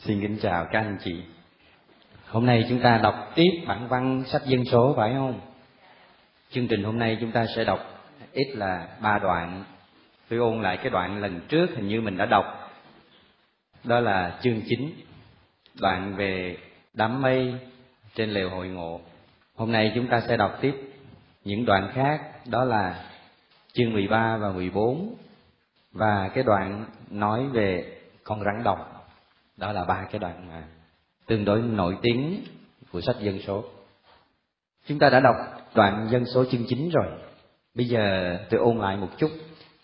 Xin kính chào các anh chị. Hôm nay chúng ta đọc tiếp bản văn sách Dân số phải không? Chương trình hôm nay chúng ta sẽ đọc ít là 3 đoạn. Tôi ôn lại cái đoạn lần trước hình như mình đã đọc. Đó là chương 9, đoạn về đám mây trên lều hội ngộ. Hôm nay chúng ta sẽ đọc tiếp những đoạn khác, đó là chương 13 và 14 và cái đoạn nói về con rắn đồng. Đó là 3 cái đoạn mà tương đối nổi tiếng của sách Dân số. Chúng ta đã đọc đoạn Dân số chương 9 rồi. Bây giờ tôi ôn lại một chút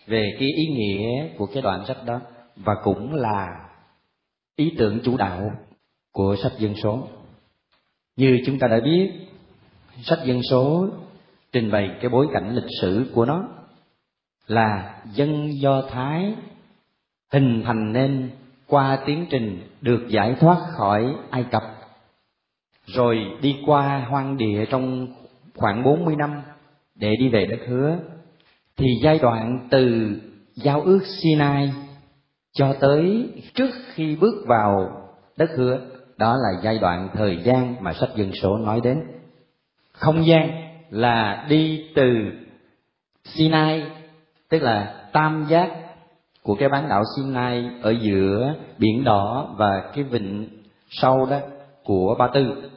về cái ý nghĩa của cái đoạn sách đó, và cũng là ý tưởng chủ đạo của sách Dân số. Như chúng ta đã biết, sách Dân số trình bày cái bối cảnh lịch sử của nó là dân Do Thái hình thành nên qua tiến trình được giải thoát khỏi Ai Cập, rồi đi qua hoang địa trong khoảng 40 năm để đi về đất hứa. Thì giai đoạn từ giao ước Sinai cho tới trước khi bước vào đất hứa, đó là giai đoạn thời gian mà sách Dân số nói đến. Không gian là đi từ Sinai, tức là tam giác của cái bán đảo Sinai ở giữa Biển Đỏ và cái vịnh sâu đó của Ba Tư,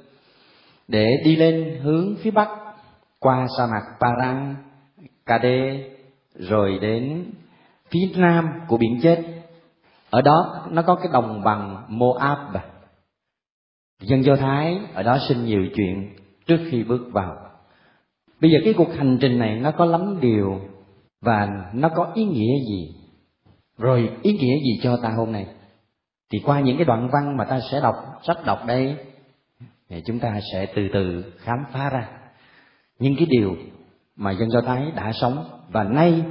để đi lên hướng phía bắc qua sa mạc Paran, Cade, rồi đến phía nam của biển chết. Ở đó nó có cái đồng bằng Moab. Dân Do Thái ở đó sinh nhiều chuyện trước khi bước vào. Bây giờ cái cuộc hành trình này nó có lắm điều và nó có ý nghĩa gì? Rồi ý nghĩa gì cho ta hôm nay? Thì qua những cái đoạn văn mà ta sẽ đọc, sách đọc đây, thì chúng ta sẽ từ từ khám phá ra những cái điều mà dân Do Thái đã sống, và nay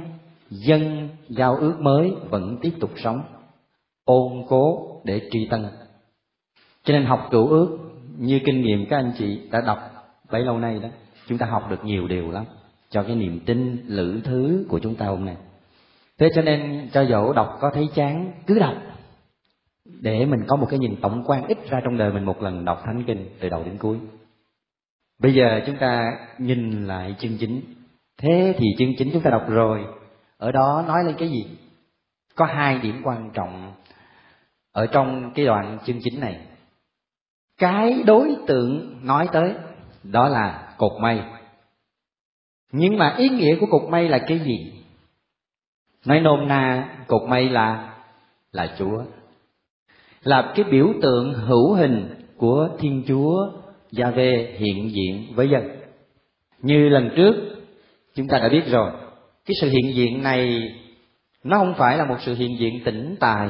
dân giao ước mới vẫn tiếp tục sống, ôn cố để truy tân. Cho nên học Cựu Ước như kinh nghiệm các anh chị đã đọc bấy lâu nay đó, chúng ta học được nhiều điều lắm cho cái niềm tin lữ thứ của chúng ta hôm nay. Thế cho nên cho dẫu đọc có thấy chán, cứ đọc để mình có một cái nhìn tổng quan, ít ra trong đời mình một lần đọc Thánh Kinh từ đầu đến cuối. Bây giờ chúng ta nhìn lại chương 9. Thế thì chương 9 chúng ta đọc rồi, ở đó nói lên cái gì? Có 2 điểm quan trọng ở trong cái đoạn chương 9 này. Cái đối tượng nói tới đó là cột mây. Nhưng mà ý nghĩa của cột mây là cái gì? Nói nôm na, cột mây là Chúa, là cái biểu tượng hữu hình của Thiên Chúa Giê-hô-va hiện diện với dân. Như lần trước chúng ta đã biết rồi, cái sự hiện diện này nó không phải là một sự hiện diện tĩnh tại,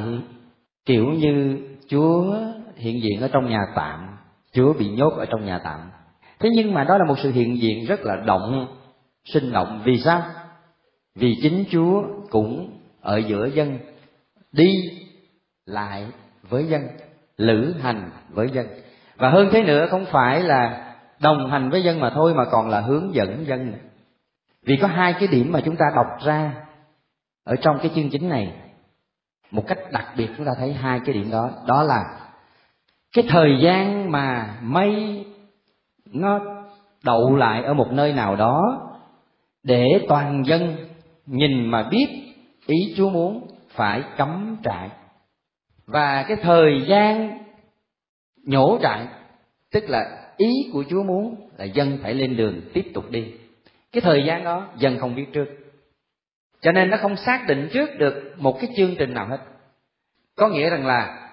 kiểu như Chúa hiện diện ở trong nhà tạm, Chúa bị nhốt ở trong nhà tạm. Thế nhưng mà đó là một sự hiện diện rất là sinh động. Vì sao? Vì chính Chúa cũng ở giữa dân, đi lại với dân, lữ hành với dân. Và hơn thế nữa, không phải là đồng hành với dân mà thôi, mà còn là hướng dẫn dân. Vì có 2 cái điểm mà chúng ta đọc ra ở trong cái chương 9 này một cách đặc biệt. Chúng ta thấy 2 cái điểm đó, đó là cái thời gian mà mây nó đậu lại ở một nơi nào đó để toàn dân nhìn mà biết ý Chúa muốn phải cắm trại, và cái thời gian nhổ trại, tức là ý của Chúa muốn là dân phải lên đường tiếp tục đi. Cái thời gian đó dân không biết trước, cho nên nó không xác định trước được một cái chương trình nào hết. Có nghĩa rằng là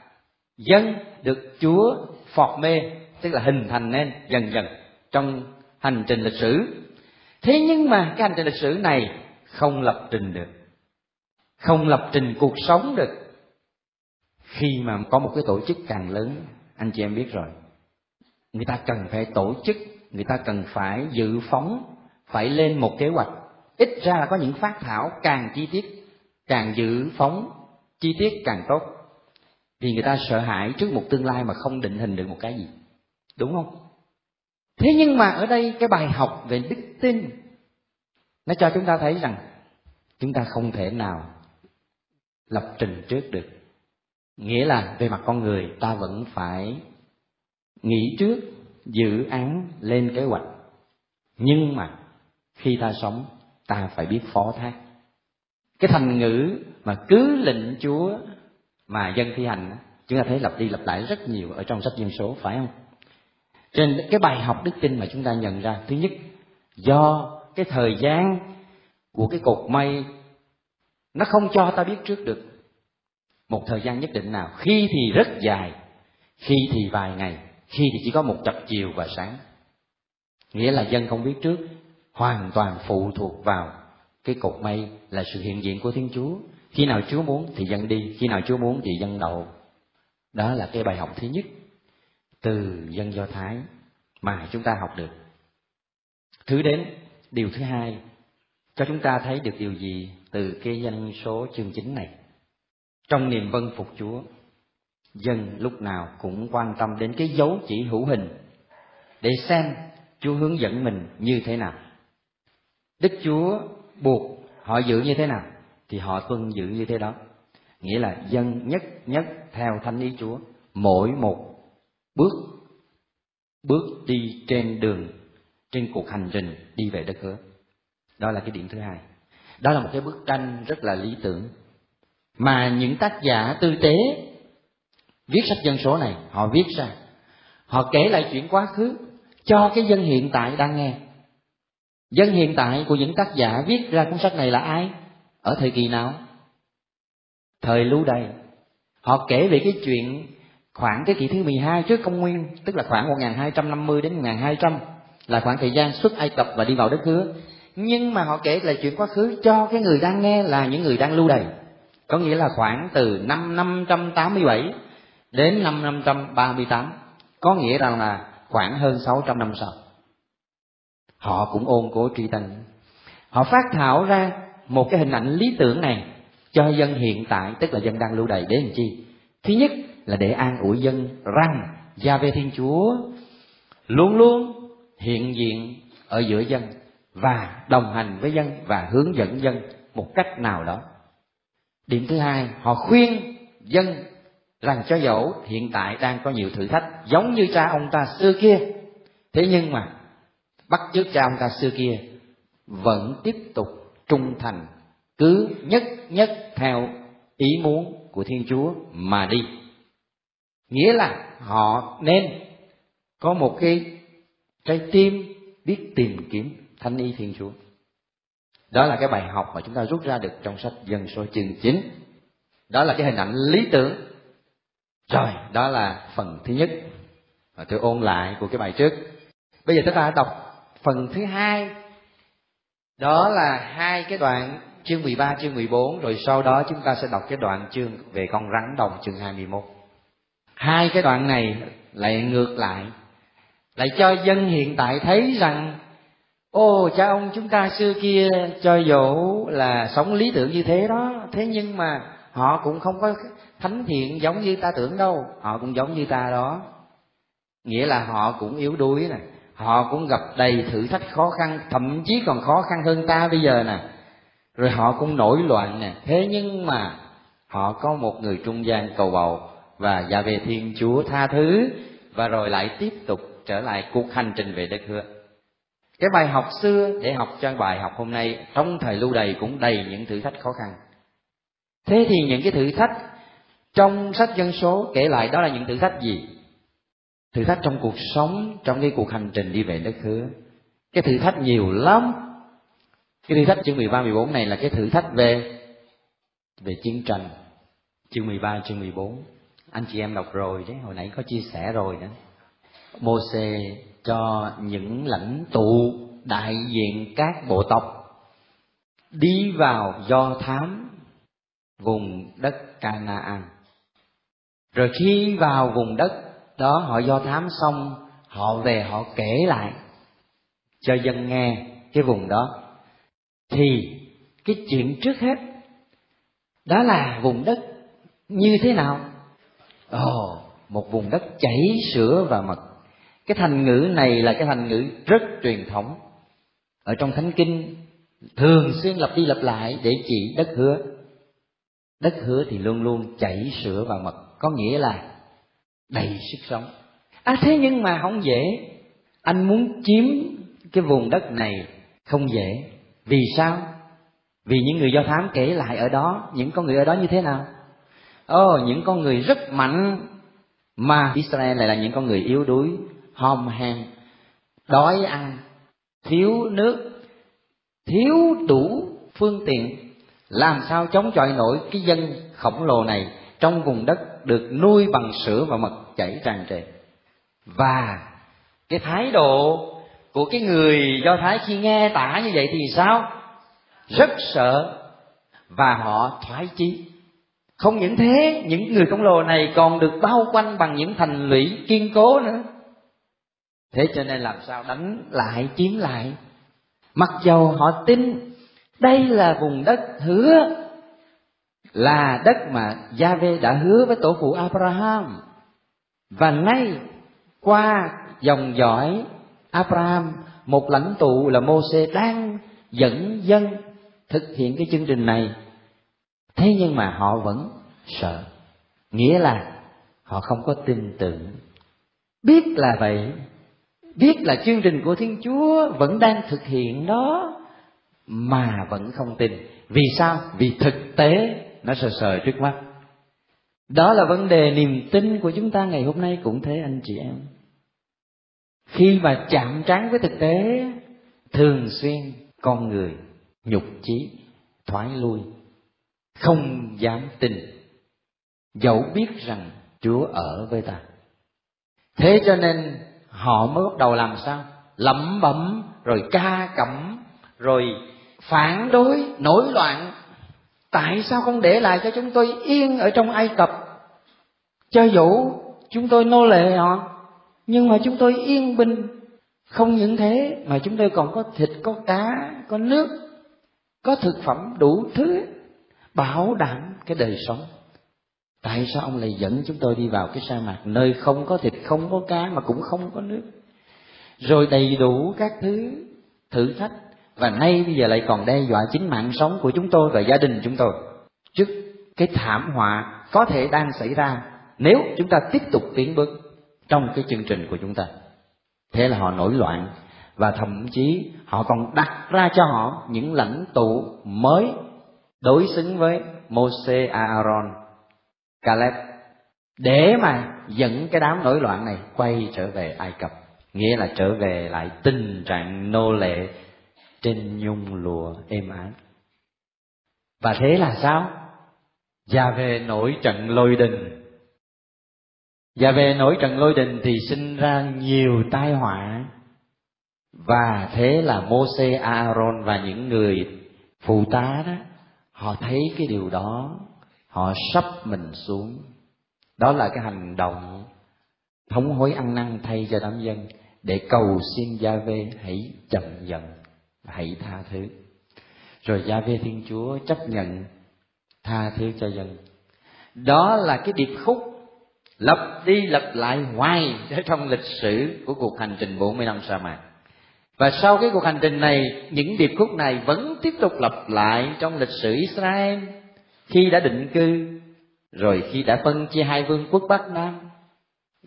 dân được Chúa phọt mê, tức là hình thành nên dần dần trong hành trình lịch sử. Thế nhưng mà cái hành trình lịch sử này không lập trình được, không lập trình cuộc sống được. Khi mà có một cái tổ chức càng lớn, anh chị em biết rồi, người ta cần phải tổ chức, người ta cần phải dự phóng, phải lên một kế hoạch. Ít ra là có những phác thảo càng chi tiết, càng dự phóng chi tiết càng tốt. Vì người ta sợ hãi trước một tương lai mà không định hình được một cái gì, đúng không? Thế nhưng mà ở đây cái bài học về đức tin nó cho chúng ta thấy rằng chúng ta không thể nào lập trình trước được. Nghĩa là về mặt con người ta vẫn phải nghĩ trước, dự án, lên kế hoạch. Nhưng mà khi ta sống, ta phải biết phó thác. Cái thành ngữ mà cứ lệnh Chúa mà dân thi hành, chúng ta thấy lặp đi lặp lại rất nhiều ở trong sách Dân Số, phải không? Cho nên cái bài học đức tin mà chúng ta nhận ra, thứ nhất, do cái thời gian của cái cột mây nó không cho ta biết trước được một thời gian nhất định nào. Khi thì rất dài, khi thì vài ngày, khi thì chỉ có một chập chiều và sáng. Nghĩa là dân không biết trước, hoàn toàn phụ thuộc vào cái cột mây là sự hiện diện của Thiên Chúa. Khi nào Chúa muốn thì dân đi, khi nào Chúa muốn thì dân đậu. Đó là cái bài học thứ nhất từ dân Do Thái mà chúng ta học được. Điều thứ hai, cho chúng ta thấy được điều gì từ cái Dân Số chương 9 này? Trong niềm vâng phục Chúa, dân lúc nào cũng quan tâm đến cái dấu chỉ hữu hình để xem Chúa hướng dẫn mình như thế nào. Đức Chúa buộc họ giữ như thế nào thì họ tuân giữ như thế đó. Nghĩa là dân nhất nhất theo thánh ý Chúa, mỗi một bước đi trên đường, trên cuộc hành trình đi về đất hứa. Đó là cái điểm thứ hai. Đó là một cái bức tranh rất là lý tưởng mà những tác giả tư tế viết sách Dân Số này họ viết ra. Họ kể lại chuyện quá khứ cho cái dân hiện tại đang nghe. Dân hiện tại của những tác giả viết ra cuốn sách này là ai? Ở thời kỳ nào? Thời Lưu Đày. Họ kể về cái chuyện khoảng thế kỷ thứ 12 trước công nguyên, tức là khoảng 1250 đến 1200, là khoảng thời gian xuất Ai Cập và đi vào đất hứa. Nhưng mà họ kể lại chuyện quá khứ cho cái người đang nghe là những người đang lưu đày. Có nghĩa là khoảng từ năm 587 đến năm 538. Có nghĩa rằng là khoảng hơn 600 năm sau. Họ cũng ôn cố truy tân. Họ phát thảo ra một cái hình ảnh lý tưởng này cho dân hiện tại, tức là dân đang lưu đày, để làm chi? Thứ nhất là để an ủi dân rằng Giê-hô-va Thiên Chúa luôn luôn hiện diện ở giữa dân và đồng hành với dân và hướng dẫn dân một cách nào đó. Điểm thứ hai, họ khuyên dân rằng cho dẫu hiện tại đang có nhiều thử thách giống như cha ông ta xưa kia, thế nhưng mà bắt chước cha ông ta xưa kia vẫn tiếp tục trung thành, cứ nhất theo ý muốn của Thiên Chúa mà đi. Nghĩa là họ nên có một cái trái tim biết tìm kiếm thánh ý Thiên Chúa. Đó là cái bài học mà chúng ta rút ra được trong sách Dân Số chương 9. Đó là cái hình ảnh lý tưởng. Rồi, đó là phần thứ nhất. Tôi ôn lại của cái bài trước. Bây giờ chúng ta đọc phần thứ hai. Đó là hai cái đoạn chương 13, chương 14. Rồi sau đó chúng ta sẽ đọc cái đoạn chương về con rắn đồng chương 21. Hai cái đoạn này lại ngược lại, lại cho dân hiện tại thấy rằng cha ông chúng ta xưa kia cho dẫu là sống lý tưởng như thế đó, thế nhưng mà họ cũng không có thánh thiện giống như ta tưởng đâu. Họ cũng giống như ta đó. Nghĩa là họ cũng yếu đuối nè, họ cũng gặp đầy thử thách khó khăn, thậm chí còn khó khăn hơn ta bây giờ nè. Rồi họ cũng nổi loạn nè, thế nhưng mà họ có một người trung gian cầu bầu và Giê-hô-va Thiên Chúa tha thứ, và rồi lại tiếp tục trở lại cuộc hành trình về đất hứa. Cái bài học xưa để học cho bài học hôm nay, trong thời lưu đày cũng đầy những thử thách khó khăn. Thế thì những cái thử thách trong sách Dân Số kể lại đó là những thử thách gì? Thử thách trong cuộc sống, trong cái cuộc hành trình đi về đất hứa. Cái thử thách nhiều lắm. Cái thử thách chương 13, 14 này là cái thử thách về chiến tranh. Chương 13, chương 14 anh chị em đọc rồi đấy, hồi nãy có chia sẻ rồi đó. Mô-sê cho những lãnh tụ đại diện các bộ tộc đi vào do thám vùng đất Ca-na-an. Rồi khi vào vùng đất đó, họ do thám xong, họ về họ kể lại cho dân nghe cái vùng đó. Thì cái chuyện trước hết đó là vùng đất như thế nào? Một vùng đất chảy sữa và mật. Cái thành ngữ này là cái thành ngữ rất truyền thống ở trong Thánh Kinh, thường xuyên lặp đi lặp lại để chỉ đất hứa. Đất hứa thì luôn luôn chảy sữa và mật, có nghĩa là đầy sức sống. Thế nhưng mà không dễ. Anh muốn chiếm cái vùng đất này không dễ. Vì sao? Vì những người Do Thám kể lại ở đó, những con người ở đó như thế nào? Những con người rất mạnh, mà Israel lại là những con người yếu đuối, hòm hèn, đói ăn, thiếu nước, thiếu đủ phương tiện. Làm sao chống chọi nổi cái dân khổng lồ này trong vùng đất được nuôi bằng sữa và mật chảy tràn trề? Và cái thái độ của cái người Do Thái khi nghe tả như vậy thì sao? Rất sợ, và họ thoái chí. Không những thế, những người khổng lồ này còn được bao quanh bằng những thành lũy kiên cố nữa. Thế cho nên làm sao đánh lại, chiếm lại? Mặc dầu họ tin đây là vùng đất hứa, là đất mà Giê-hô đã hứa với tổ phụ Abraham. Và nay qua dòng dõi Abraham, một lãnh tụ là Mô-sê đang dẫn dân thực hiện cái chương trình này. Thế nhưng mà họ vẫn sợ, nghĩa là họ không có tin tưởng. Biết là vậy, biết là chương trình của Thiên Chúa vẫn đang thực hiện đó, mà vẫn không tin. Vì sao? Vì thực tế nó sờ sờ trước mắt. Đó là vấn đề niềm tin của chúng ta ngày hôm nay cũng thế anh chị em. Khi mà chạm trán với thực tế, thường xuyên con người nhục chí, thoái lui, không dám tin, dẫu biết rằng Chúa ở với ta. Thế cho nên họ mới bắt đầu làm sao? Lẩm bẩm, rồi ca cẩm, rồi phản đối, nổi loạn. Tại sao không để lại cho chúng tôi yên ở trong Ai Cập? Cho dù chúng tôi nô lệ họ, nhưng mà chúng tôi yên bình. Không những thế mà chúng tôi còn có thịt, có cá, có nước, có thực phẩm đủ thứ, bảo đảm cái đời sống. Tại sao ông lại dẫn chúng tôi đi vào cái sa mạc, nơi không có thịt, không có cá, mà cũng không có nước, rồi đầy đủ các thứ thử thách, và nay bây giờ lại còn đe dọa chính mạng sống của chúng tôi và gia đình chúng tôi trước cái thảm họa có thể đang xảy ra nếu chúng ta tiếp tục tiến bước trong cái chương trình của chúng ta. Thế là họ nổi loạn, và thậm chí họ còn đặt ra cho họ những lãnh tụ mới đối xứng với Mô-sê, Aaron, Caleb, để mà dẫn cái đám nổi loạn này quay trở về Ai Cập, nghĩa là trở về lại tình trạng nô lệ trên nhung lụa êm ái. Và thế là sao? Giê-hô nổi trận lôi đình. Giê-hô nổi trận lôi đình thì sinh ra nhiều tai họa. Và thế là Mô-sê, Aaron và những người phụ tá đó, họ thấy cái điều đó, họ sắp mình xuống. Đó là cái hành động thống hối ăn năn thay cho đám dân, để cầu xin Giê-hô hãy chậm giận, hãy tha thứ. Rồi Giê-hô Thiên Chúa chấp nhận tha thứ cho dân. Đó là cái điệp khúc lặp đi lặp lại hoài trong lịch sử của cuộc hành trình 40 năm sa mạc. Và sau cái cuộc hành trình này, những điệp khúc này vẫn tiếp tục lặp lại trong lịch sử Israel, khi đã định cư, rồi khi đã phân chia hai vương quốc Bắc Nam,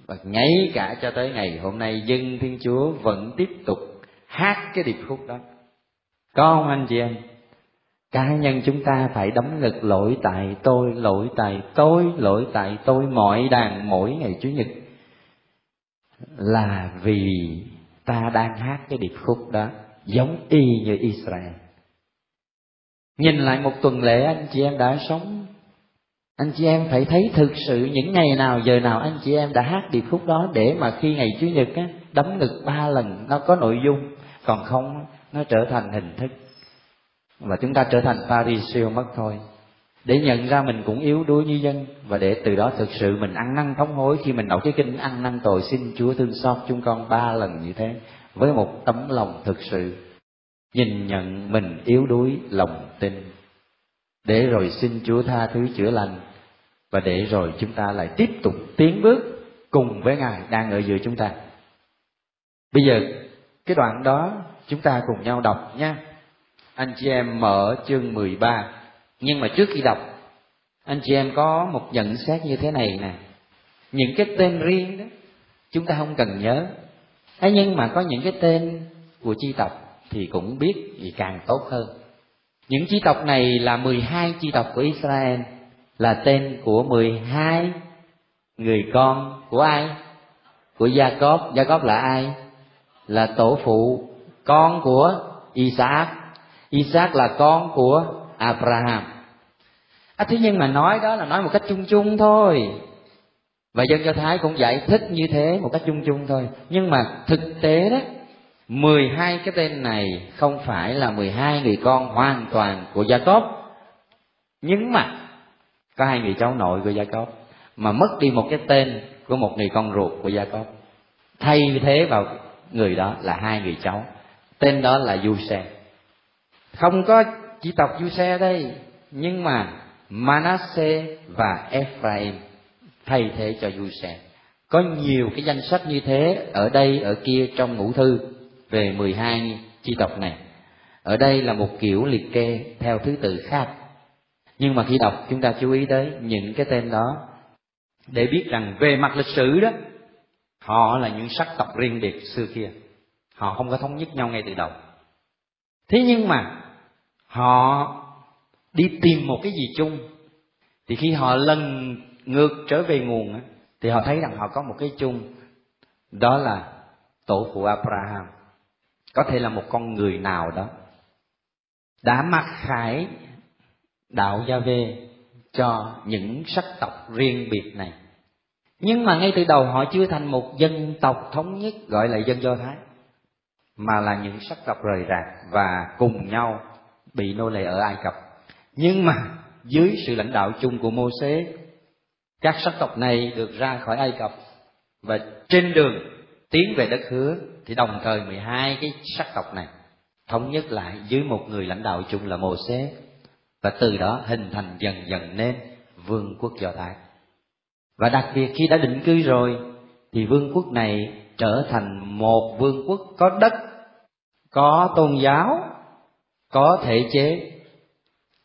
và ngay cả cho tới ngày hôm nay, dân Thiên Chúa vẫn tiếp tục hát cái điệp khúc đó. Có không anh chị em? Cá nhân chúng ta phải đấm ngực: lỗi tại tôi, lỗi tại tôi, lỗi tại tôi, mọi đàn mỗi ngày Chủ nhật, là vì ta đang hát cái điệp khúc đó giống y như Israel. Nhìn lại một tuần lễ anh chị em đã sống, anh chị em phải thấy thực sự những ngày nào, giờ nào anh chị em đã hát điệp khúc đó, để mà khi ngày Chủ nhật á, đấm ngực 3 lần nó có nội dung, còn không nó trở thành hình thức, và chúng ta trở thành Pharisêu mất thôi. Để nhận ra mình cũng yếu đuối như dân, và để từ đó thực sự mình ăn năn thống hối. Khi mình đọc cái kinh ăn năn tội, xin Chúa thương xót chúng con 3 lần như thế, với một tấm lòng thực sự nhìn nhận mình yếu đuối, lòng tin, để rồi xin Chúa tha thứ chữa lành, và để rồi chúng ta lại tiếp tục tiến bước cùng với Ngài đang ở giữa chúng ta. Bây giờ cái đoạn đó chúng ta cùng nhau đọc nha. Anh chị em mở chương 13. Nhưng mà trước khi đọc, Anh chị em có một nhận xét như thế này nè, những cái tên riêng đó chúng ta không cần nhớ, thế nhưng mà có những cái tên của chi tộc thì cũng biết thì càng tốt hơn. Những chi tộc này là 12 chi tộc của Israel, là tên của 12 người con của ai? Của Gia-cốp. Gia-cốp là ai? Là tổ phụ, con của Isaac. Isaac là con của Abraham. Thế nhưng mà nói đó là nói một cách chung chung thôi, và dân Do Thái cũng giải thích như thế một cách chung chung thôi. Nhưng mà thực tế đó, 12 cái tên này không phải là 12 người con hoàn toàn của Gia-cốp, nhưng mà có 2 người cháu nội của Gia-cốp mà mất đi một cái tên của một người con ruột của Gia-cốp, thay thế vào người đó là 2 người cháu, tên đó là Giuse. Không có chỉ tộc Giuse đây, nhưng mà Manasseh và Ephraim thay thế cho Giuse. Có nhiều cái danh sách như thế ở đây ở kia trong ngũ thư về 12 chi tộc này. Ở đây là một kiểu liệt kê theo thứ tự khác, nhưng mà khi đọc chúng ta chú ý tới những cái tên đó để biết rằng về mặt lịch sử đó, họ là những sắc tộc riêng biệt xưa kia, họ không có thống nhất nhau ngay từ đầu. Thế nhưng mà họ đi tìm một cái gì chung, thì khi họ lần ngược trở về nguồn thì họ thấy rằng họ có một cái chung, đó là tổ phụ Abraham. Có thể là một con người nào đó đã mặc khải đạo Gia-vê cho những sắc tộc riêng biệt này, nhưng mà ngay từ đầu họ chưa thành một dân tộc thống nhất gọi là dân Do Thái, mà là những sắc tộc rời rạc và cùng nhau bị nô lệ ở Ai Cập. Nhưng mà dưới sự lãnh đạo chung của Mô-sê, các sắc tộc này được ra khỏi Ai Cập, và trên đường tiến về đất hứa thì đồng thời 12 cái sắc tộc này thống nhất lại dưới một người lãnh đạo chung là Mô-sê, và từ đó hình thành dần dần nên vương quốc Do Thái. Và đặc biệt khi đã định cư rồi thì vương quốc này trở thành một vương quốc có đất, có tôn giáo, có thể chế.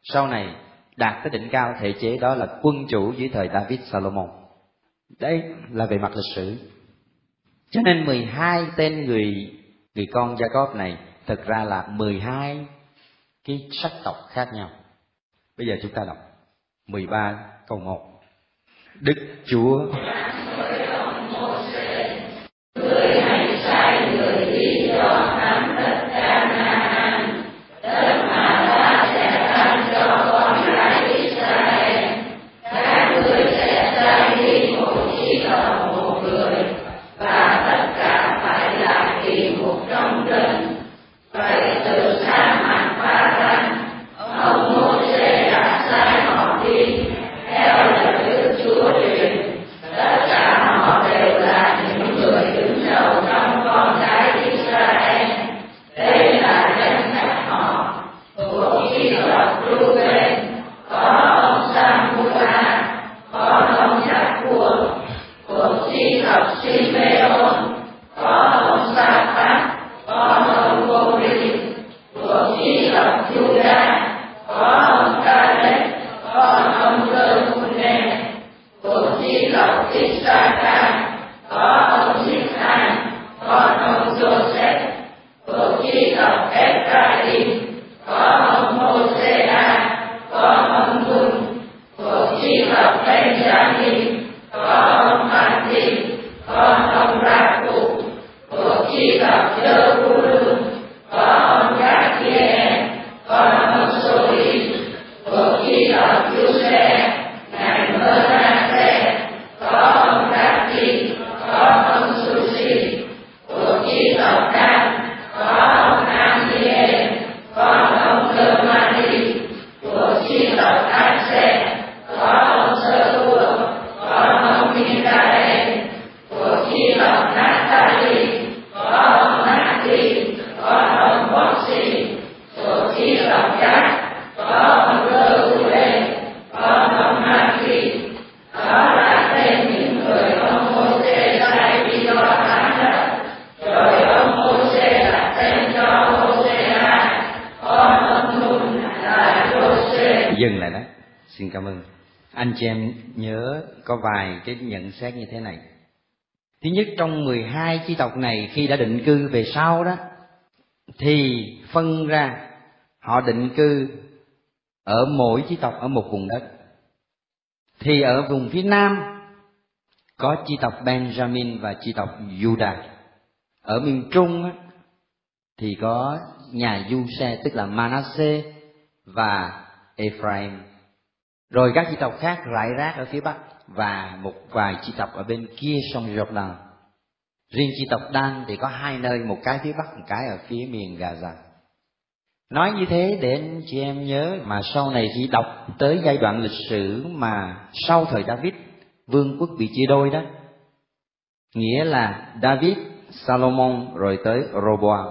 Sau này đạt tới đỉnh cao thể chế đó là quân chủ dưới thời David Salomon. Đây là về mặt lịch sử. Cho nên 12 tên người con Gia-cốp này thực ra là 12 cái sắc tộc khác nhau. Bây giờ chúng ta đọc 13 câu 1. Đức Chúa người hãy sai người đi dò thám đất Ca-na-an, đất mà ta sẽ ban cho con cái Israel. Các ngươi sẽ sai đi một chi tộc một người, và tất cả phải là kỳ mục trong dân. Vậy từ sa mạc Pha-ranh, ông Mô-sê đã sai họ đi theo lời Đức Chúa truyền. Tất cả họ đều là những người đứng đầu trong con cái Israel. Đây là danh sách họ của chi tộc Reuben, có ông Samua, có ông Jac-cua. Của chi tộc Simeon, có ông Sa-phát, có ông Gori. Của chi tộc Juda, có ông Caleb, có ông Giơ-phun-nê. Của chi tộc Issachar, có ông Zikhan, có ông Joseph. Của chi tộc Ephraim, có ông Hosea, có ông Nun. Của chi tộc Benjamin, có ông Mati, có ông Rafu. Của chi tộc Zebulun, có ông Gakiel, có ông Soli. Của chi tộc Giuse, ngài Mơ-na-se, có ông Gati, có ông Susi. Của chi tộc Dan, có ông Amiel, có ông Gơ-ma-li. Của chi tộc Ase, có ông Sơ-tua, có ông Mikael. Của chi tộc Naphtali, có ông Nati, có ông Bosi. Của chi tộc Gad, có ông Reuben, có ông Maki. Đó là tên những người ông Mô-sê sai đi do thám đất. Rồi ông Mô-sê đặt tên cho Hosea, con ông Nun là Giô-sê. Dừng lại đó. Xin cảm ơn. Anh chị em nhớ có vài cái nhận xét như thế này. Thứ nhất, trong 12 chi tộc này khi đã định cư về sau đó, thì phân ra họ định cư ở mỗi chi tộc ở một vùng đất. Thì ở vùng phía Nam có chi tộc Benjamin và chi tộc Judah. Ở miền Trung á, thì có nhà Giuse tức là Manasseh và Ephraim. Rồi các chi tộc khác rải rác ở phía Bắc và một vài chi tộc ở bên kia sông Jordan. Riêng chi tộc Dan thì có 2 nơi, một cái phía Bắc, một cái ở phía miền Gaza. Nói như thế để anh chị em nhớ, mà sau này khi đọc tới giai đoạn lịch sử mà sau thời David, vương quốc bị chia đôi đó, nghĩa là David, Salomon rồi tới Roboam.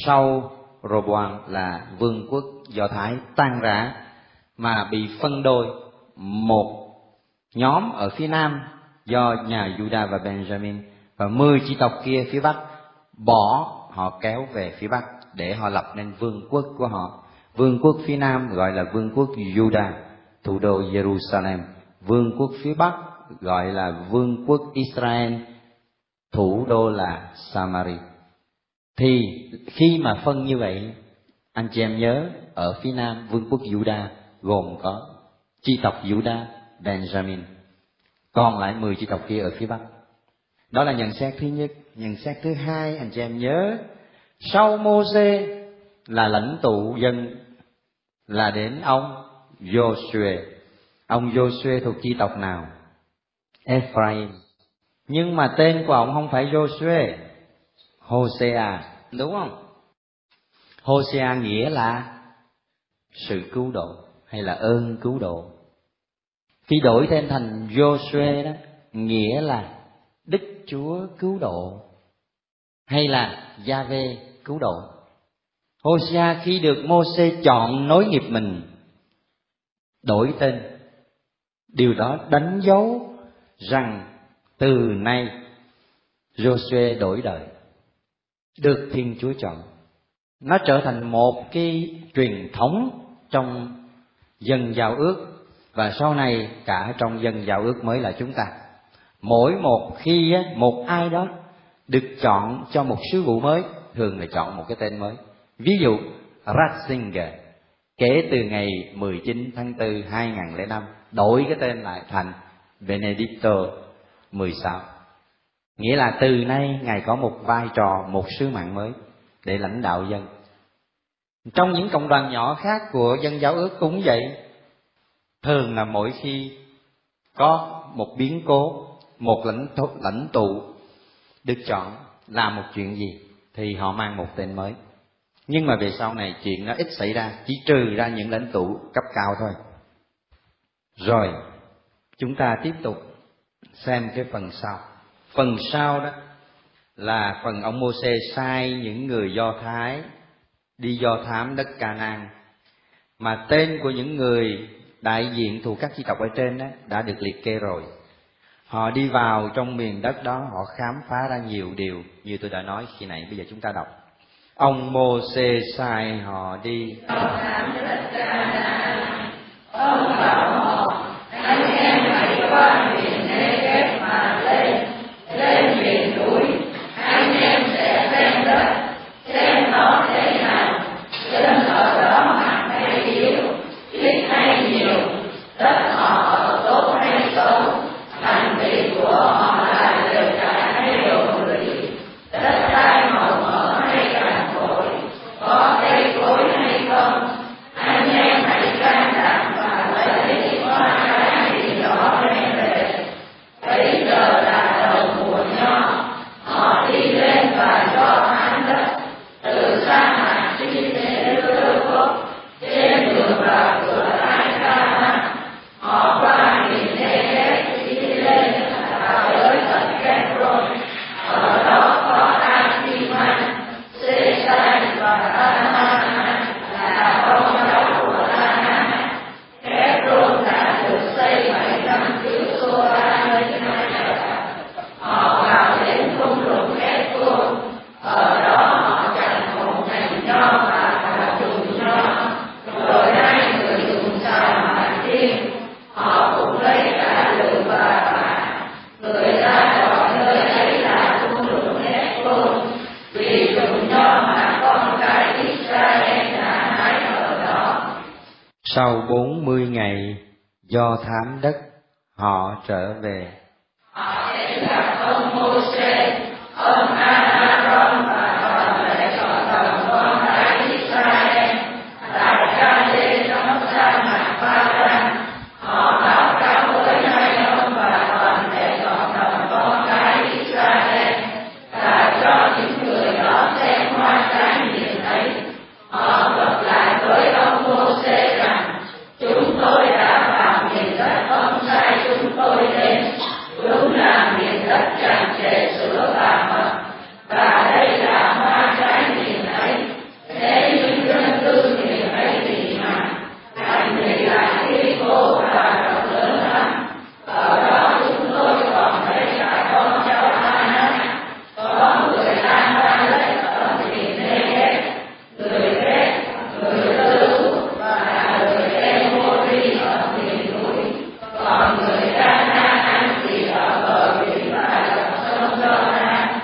Sau Roboam là vương quốc Do Thái tan rã mà bị phân đôi, một nhóm ở phía Nam do nhà Judah và Benjamin, và 10 chi tộc kia phía Bắc bỏ họ kéo về phía Bắc để họ lập nên vương quốc của họ. Vương quốc phía Nam gọi là vương quốc Judah, thủ đô Jerusalem. Vương quốc phía Bắc gọi là vương quốc Israel, thủ đô là Samari. Thì khi mà phân như vậy, anh chị em nhớ ở phía Nam vương quốc Judah gồm có chi tộc Judah, Benjamin, còn lại 10 chi tộc kia ở phía Bắc. Đó là nhận xét thứ nhất. Nhận xét thứ hai, anh chị em nhớ sau Mô-sê là lãnh tụ dân là đến ông Giô-suê. Ông Giô-suê thuộc chi tộc nào? Ephraim. Nhưng mà tên của ông không phải Giô-suê, Hosea, đúng không? Hosea nghĩa là sự cứu độ hay là ơn cứu độ. Khi đổi tên thành Giô-suê đó, nghĩa là Đức Chúa cứu độ hay là Gia-vê cứu độ. Hosea khi được Mô-sê chọn nối nghiệp mình đổi tên, điều đó đánh dấu rằng từ nay Giô-suê đổi đời, được Thiên Chúa chọn. Nó trở thành một cái truyền thống trong dân giao ước, và sau này cả trong dân giao ước mới là chúng ta. Mỗi một khi một ai đó được chọn cho một sứ vụ mới, thường là chọn một cái tên mới. Ví dụ Ratzinger kể từ ngày 19 tháng 4 2005 đổi cái tên lại thành Benedicto 16, nghĩa là từ nay Ngài có một vai trò, một sứ mạng mới để lãnh đạo dân. Trong những cộng đoàn nhỏ khác của dân giáo ước cũng vậy. Thường là mỗi khi có một biến cố, một lãnh tụ được chọn làm một chuyện gì thì họ mang một tên mới. Nhưng mà về sau này chuyện nó ít xảy ra, chỉ trừ ra những lãnh tụ cấp cao thôi. Rồi chúng ta tiếp tục xem cái phần sau. Phần sau đó là phần ông Mô-sê sai những người Do Thái đi do thám đất Ca-nan, mà tên của những người đại diện thuộc các chi tộc ở trên đó đã được liệt kê rồi. Họ đi vào trong miền đất đó, họ khám phá ra nhiều điều như tôi đã nói khi nãy. Bây giờ chúng ta đọc. Ông Mô-sê sai họ đi do thám đất Ca-nan. Ông bảo họ: anh em hãy qua miền Nê-gép mà lên miền núi. Anh em sẽ xem đất, xem nó thế nào, dân ở đó mạnh hay yếu, ít hay nhiều, đất họ ở tốt hay xấu, thành thị của họ là lều trại hay đồ lụy, đất đai màu mỡ hay cằn cỗi, có cây cối hay không. Anh em hãy can đảm và lấy qua cái gì đó đem về Sau 40 ngày do thám đất, họ trở về. Họ đến gặp ông Mô-sê, ông A-a-rôn và toàn thể cộng đồng con cái Israel tại Ca-lê trong sa mạc Pha-ranh. Họ báo cáo với hai ông và toàn thể cộng đồng con cái Israel và cho những người đó xem hoa trái miền ấy. Họ thuật lại với ông Mô-sê rằng: chúng tôi đã vào miền đất ông sai chúng tôi đến, đúng là miền đất tràn trề sữa và mật, và đây là hoa trái miền ấy. Thế nhưng dân cư miền ấy thì mà cảnh thì lại khi khô và rộng lớn lắm. Ở đó chúng tôi còn thấy cả con cháu Anak, có người Amalek ở miền Negev, người Red, người Lư và người Emori ở miền núi, còn người Canaan thì ở bờ biển và dòng sông Jordan.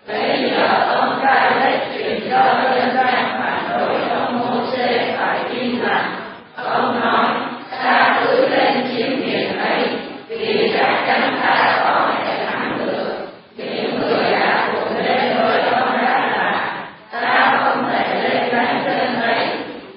Bây giờ ông Caleb truyền cho dân gian phản đối ông Mô-sê phải im lặng. Ông nói: ta cứ lên chiếm miền ấy, vì chắc chắn ta có thể thắng được. Những người đã cùng lên với ông đã là: ta không thể lên đánh dân ấy,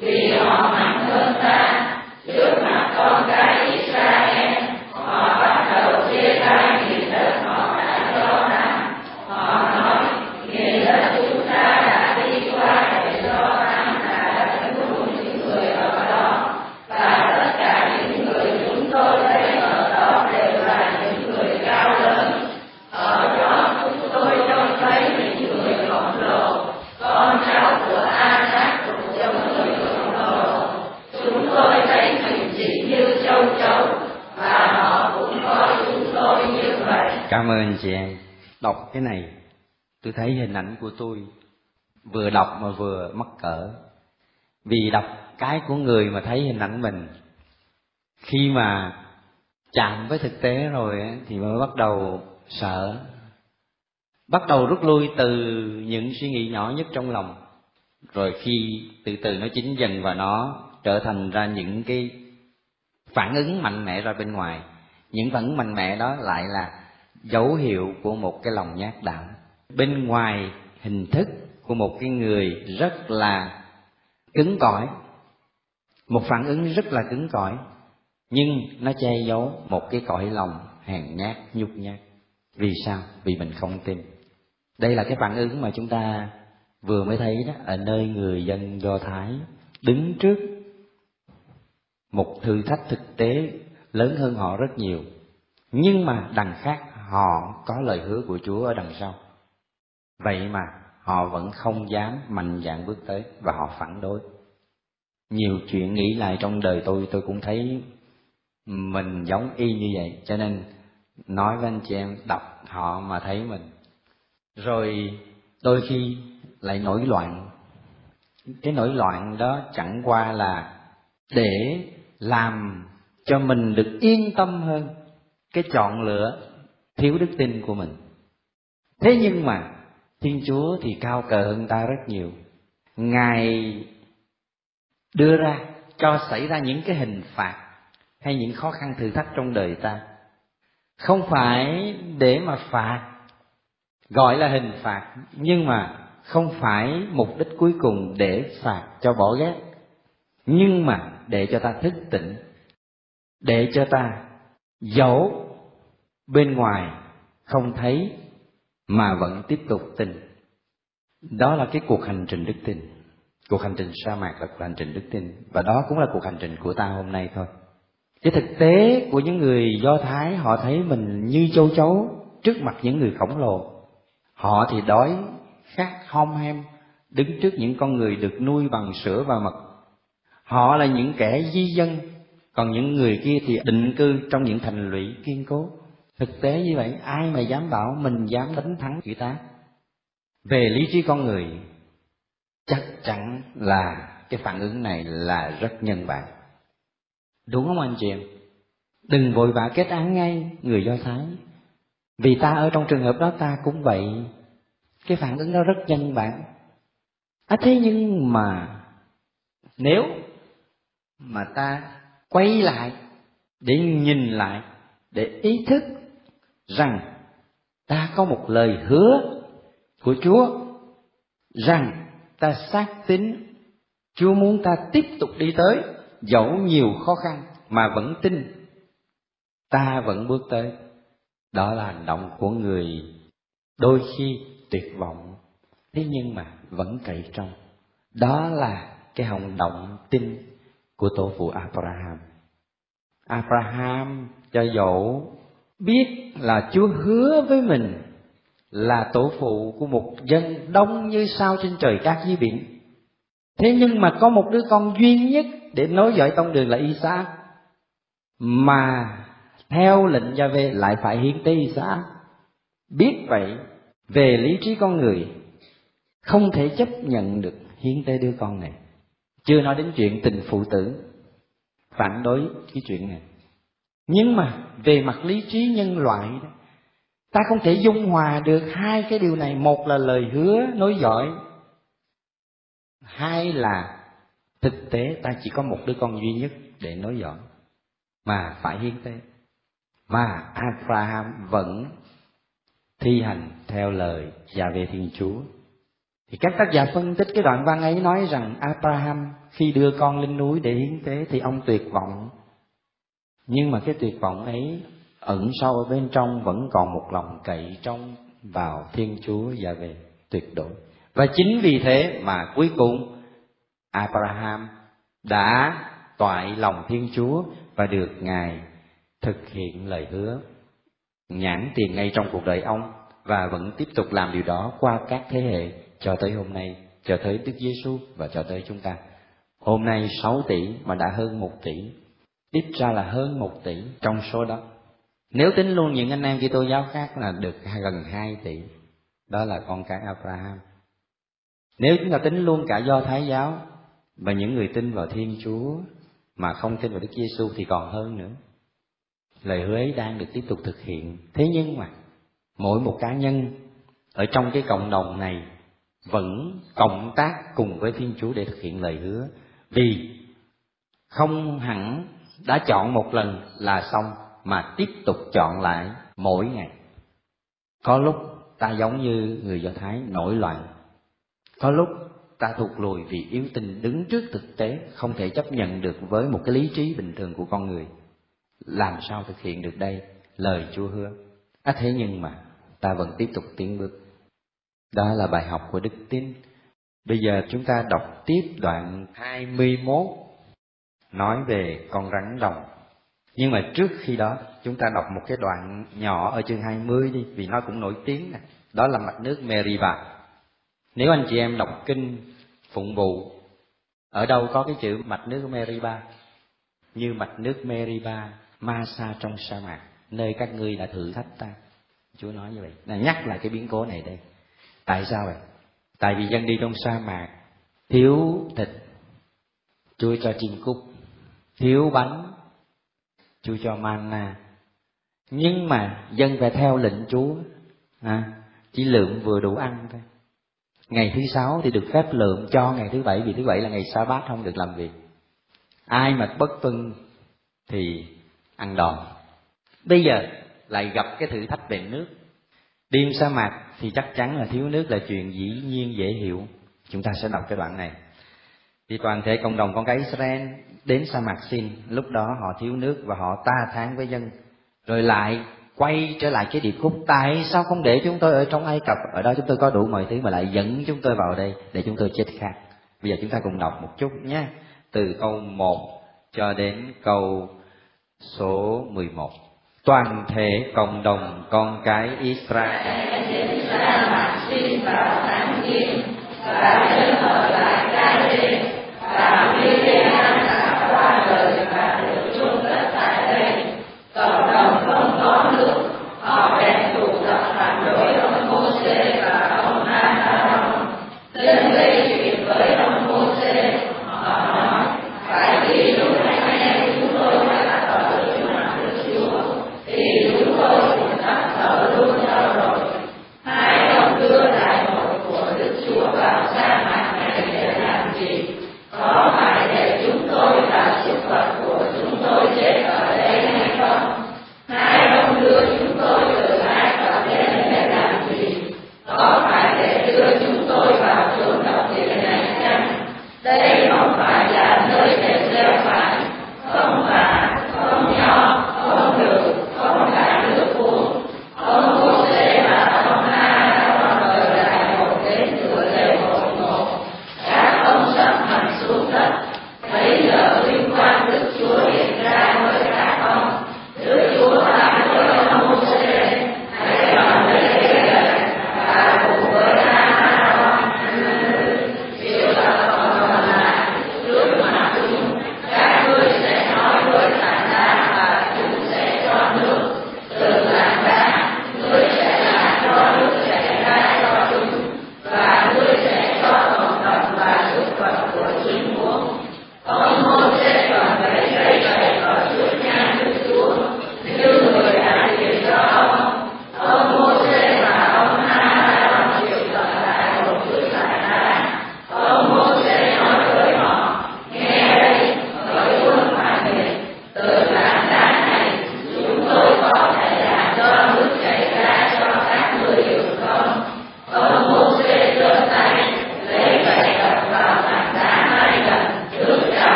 vì họ mạnh hơn ta. Trước mặt con cái Israel, họ bắt đầu chia tay miền đất họ đã cho ta. Họ nói: miền đất chúng ta đã đi qua để cho ta là đất của những người ở đó, và tất cả những người chúng tôi thấy ở đó đều là những người cao lớn. Ở đó chúng tôi trông thấy những người khổng lồ, con cháu của Anak cũng giống người khổng lồ. Chúng tôi thấy mình chỉ như châu chấu, và họ cũng coi chúng tôi như vậy. Cảm ơn chị em. Đọc cái này, tôi thấy hình ảnh của tôi, vừa đọc mà vừa mắc cỡ. Vì đọc cái của người mà thấy hình ảnh mình, khi mà chạm với thực tế rồi thì mới bắt đầu sợ, bắt đầu rút lui từ những suy nghĩ nhỏ nhất trong lòng. Rồi khi từ từ nó chín dần và nó trở thành ra những cái phản ứng mạnh mẽ ra bên ngoài. Những phản ứng mạnh mẽ đó lại là dấu hiệu của một cái lòng nhát đạo. Bên ngoài hình thức của một cái người rất là cứng cỏi, một phản ứng rất là cứng cỏi, nhưng nó che giấu một cái cõi lòng hèn nhát, nhút nhát. Vì sao? Vì mình không tin. Đây là cái phản ứng mà chúng ta vừa mới thấy đó, ở nơi người dân Do Thái đứng trước một thử thách thực tế lớn hơn họ rất nhiều, nhưng mà đằng khác họ có lời hứa của Chúa ở đằng sau. Vậy mà họ vẫn không dám mạnh dạn bước tới và họ phản đối. Nhiều chuyện nghĩ lại trong đời tôi cũng thấy mình giống y như vậy, cho nên nói với anh chị em đọc họ mà thấy mình. Rồi đôi khi lại nổi loạn. Cái nổi loạn đó chẳng qua là để làm cho mình được yên tâm hơn cái chọn lựa thiếu đức tin của mình. Thế nhưng mà Thiên Chúa thì cao cờ hơn ta rất nhiều. Ngài đưa ra cho xảy ra những cái hình phạt hay những khó khăn thử thách trong đời ta, không phải để mà phạt, gọi là hình phạt, nhưng mà không phải mục đích cuối cùng để phạt cho bỏ ghét, nhưng mà để cho ta thức tỉnh, để cho ta dẫu bên ngoài không thấy mà vẫn tiếp tục tin. Đó là cái cuộc hành trình đức tin. Cuộc hành trình sa mạc là cuộc hành trình đức tin, và đó cũng là cuộc hành trình của ta hôm nay thôi. Cái thực tế của những người Do Thái, họ thấy mình như châu chấu trước mặt những người khổng lồ. Họ thì đói khát hom hem đứng trước những con người được nuôi bằng sữa và mật. Họ là những kẻ di dân, còn những người kia thì định cư trong những thành lũy kiên cố. Thực tế như vậy, ai mà dám bảo mình dám đánh thắng người ta? Về lý trí con người, chắc chắn là cái phản ứng này là rất nhân bản. Đúng không anh chị em? Đừng vội vã kết án ngay người Do Thái, vì ta ở trong trường hợp đó ta cũng vậy. Cái phản ứng đó rất nhân bản. Thế nhưng mà nếu mà ta quay lại để nhìn lại, để ý thức rằng ta có một lời hứa của Chúa, rằng ta xác tín Chúa muốn ta tiếp tục đi tới, dẫu nhiều khó khăn mà vẫn tin ta vẫn bước tới. Đó là hành động của người đôi khi tuyệt vọng, thế nhưng mà vẫn cậy trông. Đó là cái hành động tin của tổ phụ Abraham. Abraham cho dẫu biết là Chúa hứa với mình là tổ phụ của một dân đông như sao trên trời cát dưới biển, thế nhưng mà có một đứa con duy nhất để nối dõi tông đường là Isaac, mà theo lệnh Gia-vê lại phải hiến tế Isaac. Biết vậy, về lý trí con người không thể chấp nhận được hiến tế đứa con này. Chưa nói đến chuyện tình phụ tử phản đối cái chuyện này. Nhưng mà về mặt lý trí nhân loại đó, ta không thể dung hòa được hai cái điều này. Một là lời hứa nối dõi, hai là thực tế ta chỉ có một đứa con duy nhất để nối dõi mà phải hiến tế. Mà Abraham vẫn thi hành theo lời Gia-vê Thiên Chúa. Thì các tác giả phân tích cái đoạn văn ấy nói rằng Abraham khi đưa con lên núi để hiến tế thì ông tuyệt vọng. Nhưng mà cái tuyệt vọng ấy ẩn sâu ở bên trong vẫn còn một lòng cậy trông vào Thiên Chúa Gia-vê tuyệt đối. Và chính vì thế mà cuối cùng Abraham đã toại lòng Thiên Chúa và được Ngài thực hiện lời hứa nhãn tiền ngay trong cuộc đời ông, và vẫn tiếp tục làm điều đó qua các thế hệ cho tới hôm nay, cho tới Đức Giêsu và cho tới chúng ta. Hôm nay 6 tỷ mà đã hơn 1 tỷ, ít ra là hơn 1 tỷ trong số đó. Nếu tính luôn những anh em Kitô giáo khác là được gần 2 tỷ, đó là con cái Abraham. Nếu chúng ta tính luôn cả Do Thái giáo và những người tin vào Thiên Chúa mà không tin vào Đức Giêsu thì còn hơn nữa. Lời hứa ấy đang được tiếp tục thực hiện. Thế nhưng mà mỗi một cá nhân ở trong cái cộng đồng này vẫn cộng tác cùng với Thiên Chúa để thực hiện lời hứa. Vì không hẳn đã chọn một lần là xong, mà tiếp tục chọn lại mỗi ngày. Có lúc ta giống như người Do Thái nổi loạn, có lúc ta thụt lùi vì yếu tin đứng trước thực tế, không thể chấp nhận được với một cái lý trí bình thường của con người. Làm sao thực hiện được đây lời Chúa hứa? Thế nhưng mà ta vẫn tiếp tục tiến bước. Đó là bài học của đức tin. Bây giờ chúng ta đọc tiếp đoạn 21 nói về con rắn đồng. Nhưng mà trước khi đó chúng ta đọc một cái đoạn nhỏ ở chương 20 đi, vì nó cũng nổi tiếng này. Đó là mạch nước Meriba. Nếu anh chị em đọc kinh phụng vụ, ở đâu có cái chữ mạch nước Meriba? Như mạch nước Meriba, Masa trong sa mạc, nơi các ngươi đã thử thách ta. Chúa nói như vậy, nhắc lại cái biến cố này đây. Tại sao vậy? Tại vì dân đi trong sa mạc, thiếu thịt, Chúa cho chim cút, thiếu bánh, Chúa cho manna. Nhưng mà dân phải theo lệnh Chúa, chỉ lượm vừa đủ ăn thôi. Ngày thứ 6 thì được phép lượm cho ngày thứ 7, vì thứ 7 là ngày sa bát không được làm việc. Ai mà bất tuân thì ăn đòn. Bây giờ lại gặp cái thử thách về nước. Đi sa mạc thì chắc chắn là thiếu nước là chuyện dĩ nhiên dễ hiểu. Chúng ta sẽ đọc cái đoạn này. Thì toàn thể cộng đồng con cái Israel đến sa mạc Sin, lúc đó họ thiếu nước và họ ta thán với dân. Rồi lại quay trở lại cái điệp khúc: tại sao không để chúng tôi ở trong Ai Cập, ở đó chúng tôi có đủ mọi thứ, mà lại dẫn chúng tôi vào đây để chúng tôi chết khát. Bây giờ chúng ta cùng đọc một chút nhé, từ câu 1 cho đến câu số 11. Toàn thể cộng đồng con cái Israel đến sa mạc Sin vào tháng Giêng, và dân ở lại Ca-đê, và Miriam đã qua đời và được chôn cất tại đây. Cộng đồng không có nước, họ bèn tụ tập phản đối ông Mô-sê và ông A-rôn. Dân gây chuyện với ông Mô-sê, họ nói: phải khi lúc anh em chúng tôi đã ở trước mặt Đức Chúa thì chúng tôi cũng đã thờ luôn nhau rồi. Hai ông đưa đại hội của Đức Chúa vào sa mạc này để làm gì? Có phải để chúng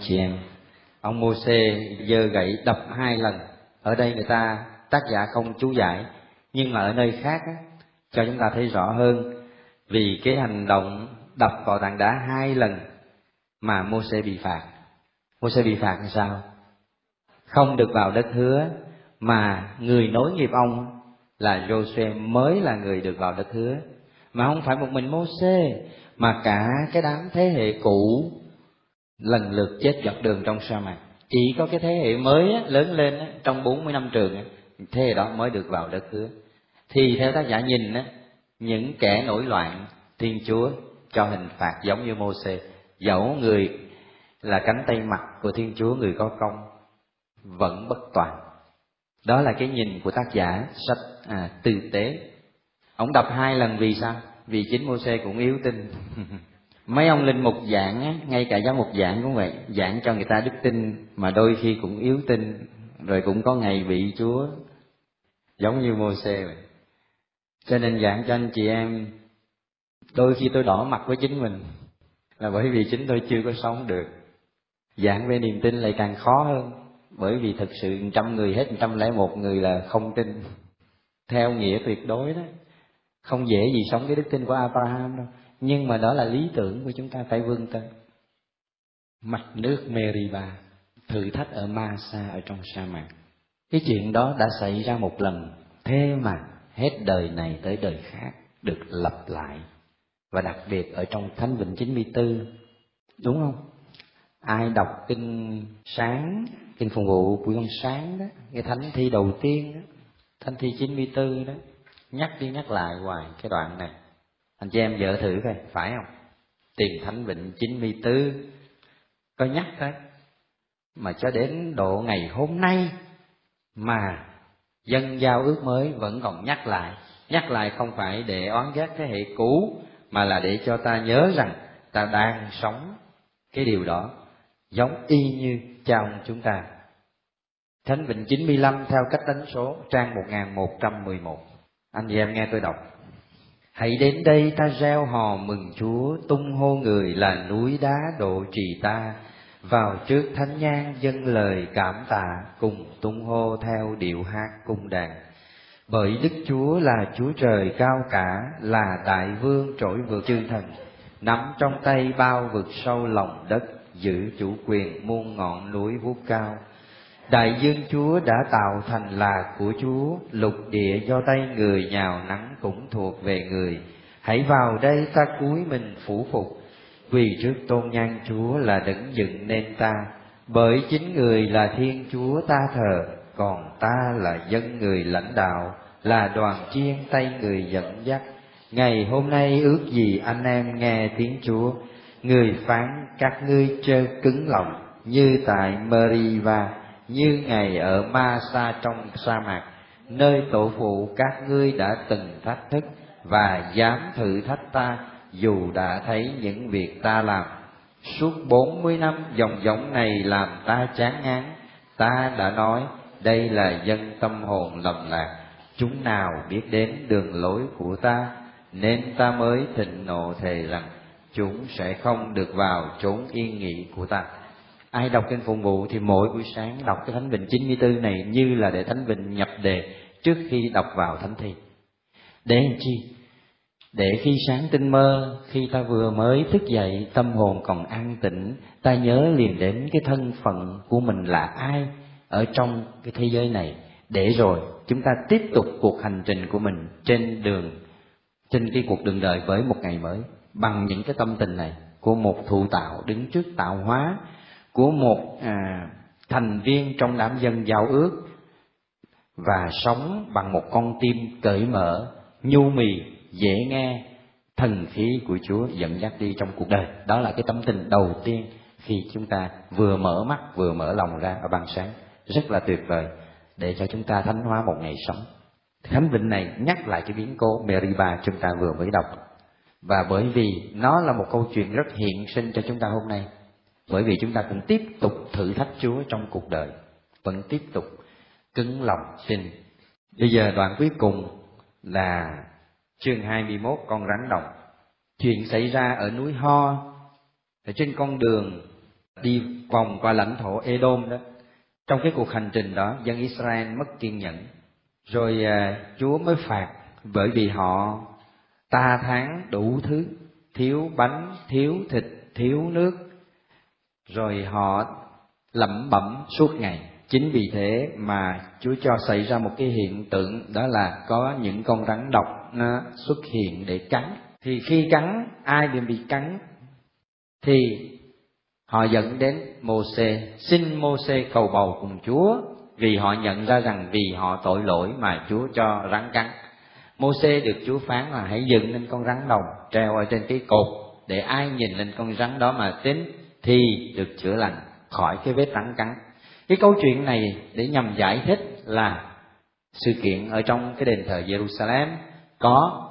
chị em. Ông Mô-sê giơ gậy đập 2 lần. Ở đây người ta tác giả không chú giải, nhưng mà ở nơi khác á, cho chúng ta thấy rõ hơn. Vì cái hành động đập vào tảng đá 2 lần mà Mô-sê bị phạt. Mô-sê bị phạt làm sao? Không được vào đất hứa, mà người nối nghiệp ông là Giô-suê mới là người được vào đất hứa. Mà không phải một mình Mô-sê, mà cả cái đám thế hệ cũ lần lượt chết dọc đường trong sa mạc. Chỉ có cái thế hệ mới á, lớn lên á, trong 40 năm trường á, thế hệ đó mới được vào đất hứa. Thì theo tác giả nhìn á, những kẻ nổi loạn, Thiên Chúa cho hình phạt giống như Mô-sê. Dẫu người là cánh tay mặt của Thiên Chúa, người có công, vẫn bất toàn. Đó là cái nhìn của tác giả sách Tư Tế. Ông đập 2 lần vì sao? Vì chính Mô-sê cũng yếu tin. Mấy ông linh mục giảng á, ngay cả giáo mục giảng cũng vậy, giảng cho người ta đức tin mà đôi khi cũng yếu tin, rồi cũng có ngày bị Chúa, giống như Mô-sê vậy. Cho nên giảng cho anh chị em, đôi khi tôi đỏ mặt với chính mình là bởi vì chính tôi chưa có sống được. Giảng về niềm tin lại càng khó hơn, bởi vì thực sự 100 người hết 101 người là không tin theo nghĩa tuyệt đối đó. Không dễ gì sống cái đức tin của Abraham đâu, nhưng mà đó là lý tưởng của chúng ta phải vươn tới. Mặt nước Meriba, thử thách ở Masa, ở trong sa mạc. Cái chuyện đó đã xảy ra một lần, thế mà hết đời này tới đời khác được lặp lại. Và đặc biệt ở trong Thánh Vịnh 94, đúng không? Ai đọc kinh sáng, kinh phụng vụ buổi con sáng đó, cái thánh thi đầu tiên đó, thánh thi 94 đó, nhắc đi nhắc lại hoài cái đoạn này. Anh chị em vợ thử coi, phải không? Tìm Thánh Vịnh 94 có nhắc đấy, mà cho đến độ ngày hôm nay mà dân giao ước mới vẫn còn nhắc lại. Nhắc lại không phải để oán ghét thế hệ cũ, mà là để cho ta nhớ rằng ta đang sống cái điều đó, giống y như cha ông chúng ta. Thánh Vịnh 95 theo cách đánh số, trang 1111. Anh chị em nghe tôi đọc. Hãy đến đây ta reo hò mừng Chúa, tung hô người là núi đá độ trì ta. Vào trước thánh nhang dâng lời cảm tạ, cùng tung hô theo điệu hát cung đàn. Bởi Đức Chúa là Chúa trời cao cả, là đại vương trỗi vượt chư thần, nắm trong tay bao vực sâu lòng đất, giữ chủ quyền muôn ngọn núi vút cao. Đại dương Chúa đã tạo thành là của Chúa, lục địa do tay người nhào nắng cũng thuộc về người. Hãy vào đây ta cúi mình phủ phục, vì trước tôn nhan Chúa là đấng dựng nên ta. Bởi chính người là Thiên Chúa ta thờ, còn ta là dân người lãnh đạo, là đoàn chiên tay người dẫn dắt. Ngày hôm nay ước gì anh em nghe tiếng Chúa, người phán các ngươi chớ cứng lòng, như tại Meriva, như ngày ở Masa trong sa mạc, nơi tổ phụ các ngươi đã từng thách thức và dám thử thách ta, dù đã thấy những việc ta làm. Suốt 40 năm dòng giống này làm ta chán ngán. Ta đã nói đây là dân tâm hồn lầm lạc, chúng nào biết đến đường lối của ta, nên ta mới thịnh nộ thề rằng chúng sẽ không được vào chốn yên nghỉ của ta. Ai đọc kinh phụng vụ thì mỗi buổi sáng đọc cái Thánh Vịnh 94 này như là để Thánh Vịnh nhập đề trước khi đọc vào thánh thi. Để làm chi? Để khi sáng tinh mơ, khi ta vừa mới thức dậy, tâm hồn còn an tĩnh, ta nhớ liền đến cái thân phận của mình là ai ở trong cái thế giới này, để rồi chúng ta tiếp tục cuộc hành trình của mình trên cái cuộc đường đời với một ngày mới, bằng những cái tâm tình này của một thụ tạo đứng trước tạo hóa, của một thành viên trong đám dân giao ước, và sống bằng một con tim cởi mở, nhu mì, dễ nghe, thần khí của Chúa dẫn dắt đi trong cuộc đời. Đó là cái tâm tình đầu tiên khi chúng ta vừa mở mắt vừa mở lòng ra ở ban sáng. Rất là tuyệt vời để cho chúng ta thánh hóa một ngày sống. Thánh Vịnh này nhắc lại cái biến cố Meriba chúng ta vừa mới đọc. Và bởi vì nó là một câu chuyện rất hiện sinh cho chúng ta hôm nay, bởi vì chúng ta cũng tiếp tục thử thách Chúa trong cuộc đời, vẫn tiếp tục cứng lòng tin. Bây giờ đoạn cuối cùng là chương 21, con rắn đồng. Chuyện xảy ra ở núi Ho, ở trên con đường đi vòng qua lãnh thổ Edom đó. Trong cái cuộc hành trình đó, dân Israel mất kiên nhẫn, rồi Chúa mới phạt, bởi vì họ ta thán đủ thứ, thiếu bánh, thiếu thịt, thiếu nước, rồi họ lẩm bẩm suốt ngày. Chính vì thế mà Chúa cho xảy ra một cái hiện tượng, đó là có những con rắn độc nó xuất hiện để cắn. Thì khi cắn, ai bị cắn thì họ dẫn đến Mô-sê, xin Mô-sê cầu bầu cùng Chúa, vì họ nhận ra rằng vì họ tội lỗi mà Chúa cho rắn cắn. Mô-sê được Chúa phán là hãy dựng lên con rắn đồng treo ở trên cái cột, để ai nhìn lên con rắn đó mà tín thì được chữa lành khỏi cái vết rắn cắn. Cái câu chuyện này để nhằm giải thích là sự kiện ở trong cái đền thờ Jerusalem có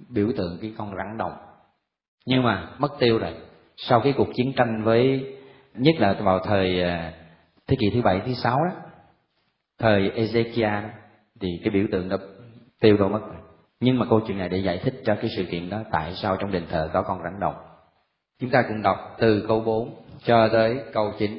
biểu tượng cái con rắn đồng, nhưng mà mất tiêu rồi. Sau cái cuộc chiến tranh với, nhất là vào thời thế kỷ thứ 7, thứ 6 đó, thời Ezekiel đó, thì cái biểu tượng đó tiêu đâu mất rồi. Nhưng mà câu chuyện này để giải thích cho cái sự kiện đó, tại sao trong đền thờ có con rắn đồng. Chúng ta cùng đọc từ câu 4 cho tới câu 9.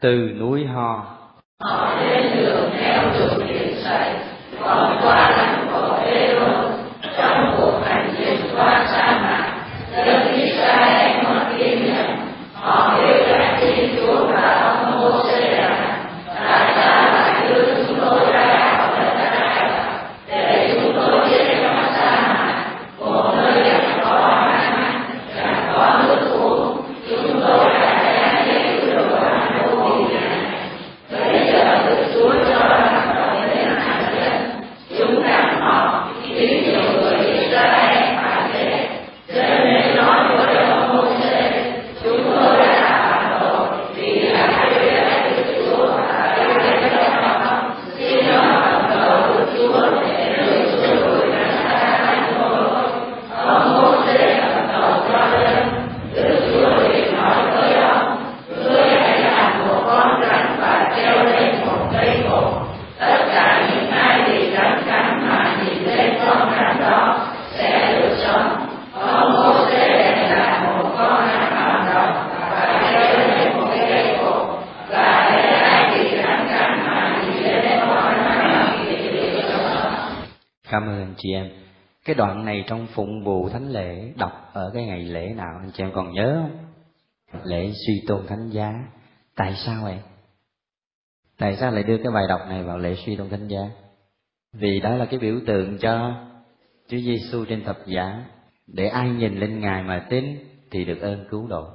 Từ núi Ho, họ lên đường theo đường biển sậy, còn qua lãnh thổ Edom. Trong cuộc hành trình qua sa mạc, dân Israel mất kiên nhẫn, họ kêu ca Thiên Chúa và ông Mô-sê rằng: tại sao lại đưa chúng tôi ra khỏi đất Ai Cập để chúng tôi chết trong sa mạc, một nơi chẳng có ánh nắng, chẳng có nước uống. Chúng tôi đã đang chết với đồ ăn vô vị này. Bây giờ được Chúa cho hành động đến nạn dân, chúng đang họp, khiến nhiều người Israel phải chết. Cho nên nói với ông Mô-sê: chúng tôi đã phạm tội vì đã kêu ca Đức Chúa và kêu ca cho ông. Xin ông cầm đầu Đức Chúa để được xua đuổi nạn ta chúng tôi. Ông Mô-sê cầm đầu cho dân. Đức Chúa liền nói với ông: ngươi hãy làm một con rắn và treo lên một cây cột. Tất cả những ai bị rắn cắn mà nhìn lên con rắn đó sẽ được sống. Ông Mô-sê bèn làm một con rắn bằng đồng và treo lên một cây cột, và để ai bị rắn cắn mà nhìn lên con rắn đó thì được sống. Cảm ơn anh chị em. Cái đoạn này trong phụng vụ thánh lễ đọc ở cái ngày lễ nào anh chị em còn nhớ không? Lễ suy tôn thánh giá. Tại sao vậy? Tại sao lại đưa cái bài đọc này vào lễ suy tôn thánh giá? Vì đó là cái biểu tượng cho Chúa Giêsu trên thập giá, để ai nhìn lên Ngài mà tin thì được ơn cứu độ.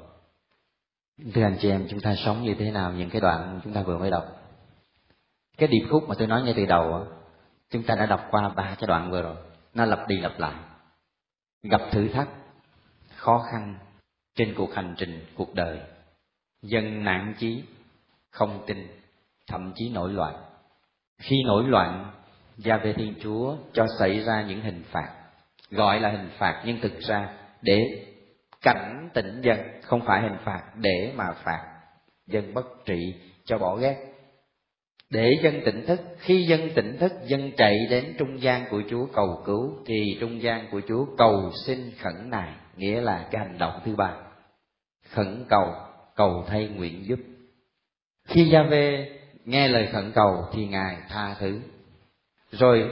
Thưa anh chị em, chúng ta sống như thế nào những cái đoạn chúng ta vừa mới đọc? Cái điệp khúc mà tôi nói ngay từ đầu, chúng ta đã đọc qua 3 cái đoạn vừa rồi. Nó lặp đi lặp lại. Gặp thử thách, khó khăn trên cuộc hành trình cuộc đời, dân nản chí, không tin, thậm chí nổi loạn. Khi nổi loạn, Giê-hô-va Thiên Chúa cho xảy ra những hình phạt, gọi là hình phạt nhưng thực ra để cảnh tỉnh dân, không phải hình phạt để mà phạt dân bất trị cho bỏ ghét. Để dân tỉnh thức, khi dân tỉnh thức, dân chạy đến trung gian của Chúa cầu cứu, thì trung gian của Chúa cầu xin khẩn nài, nghĩa là cái hành động thứ 3. Khẩn cầu, cầu thay nguyện giúp. Khi Giê-hô-va nghe lời khẩn cầu thì Ngài tha thứ. Rồi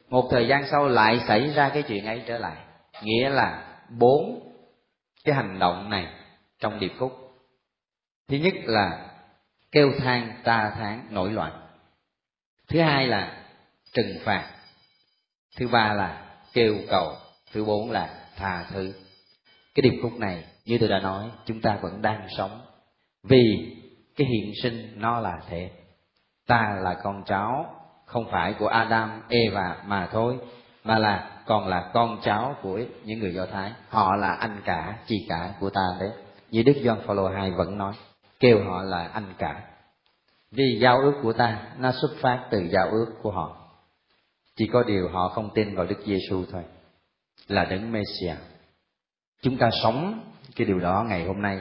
một thời gian sau lại xảy ra cái chuyện ấy trở lại, nghĩa là 4 cái hành động này trong điệp khúc. Thứ nhất là kêu than, ta thán, nổi loạn. Thứ hai là trừng phạt. Thứ 3 là kêu cầu. Thứ 4 là tha thứ. Cái điệp khúc này như tôi đã nói, chúng ta vẫn đang sống, vì cái hiện sinh nó là thế. Ta là con cháu không phải của Adam, Eva mà thôi, mà còn là con cháu của những người Do Thái. Họ là anh cả, chị cả của ta đấy. Như Đức Gioan Phaolô II vẫn nói, kêu họ là anh cả. Vì giao ước của ta nó xuất phát từ giao ước của họ. Chỉ có điều họ không tin vào Đức Giêsu thôi, là đấng Messiah. Chúng ta sống cái điều đó ngày hôm nay,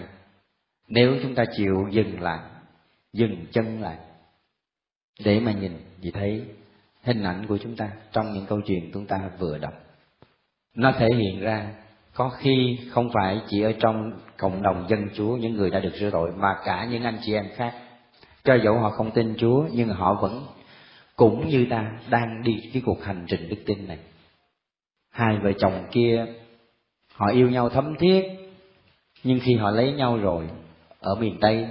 nếu chúng ta chịu dừng lại, dừng chân lại để mà nhìn, thì thấy hình ảnh của chúng ta trong những câu chuyện chúng ta vừa đọc. Nó thể hiện ra Có khi không phải chỉ ở trong cộng đồng dân Chúa, những người đã được rửa tội, mà cả những anh chị em khác. Cho dẫu họ không tin Chúa, nhưng họ vẫn cũng như ta đang đi cái cuộc hành trình đức tin này. Hai vợ chồng kia họ yêu nhau thấm thiết, nhưng khi họ lấy nhau rồi, ở miền Tây,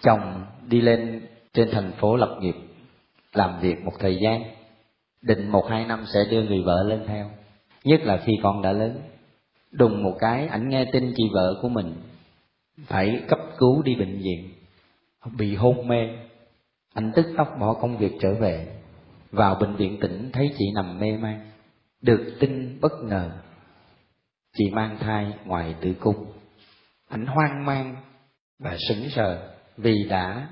chồng đi lên trên thành phố lập nghiệp, làm việc một thời gian, định 1-2 năm sẽ đưa người vợ lên theo. Nhất là khi con đã lớn, đùng một cái ảnh nghe tin chị vợ của mình phải cấp cứu đi bệnh viện, bị hôn mê. Anh tức tốc bỏ công việc trở về, vào bệnh viện tỉnh thấy chị nằm mê man. Được tin bất ngờ chị mang thai ngoài tử cung. Anh hoang mang và sững sờ vì đã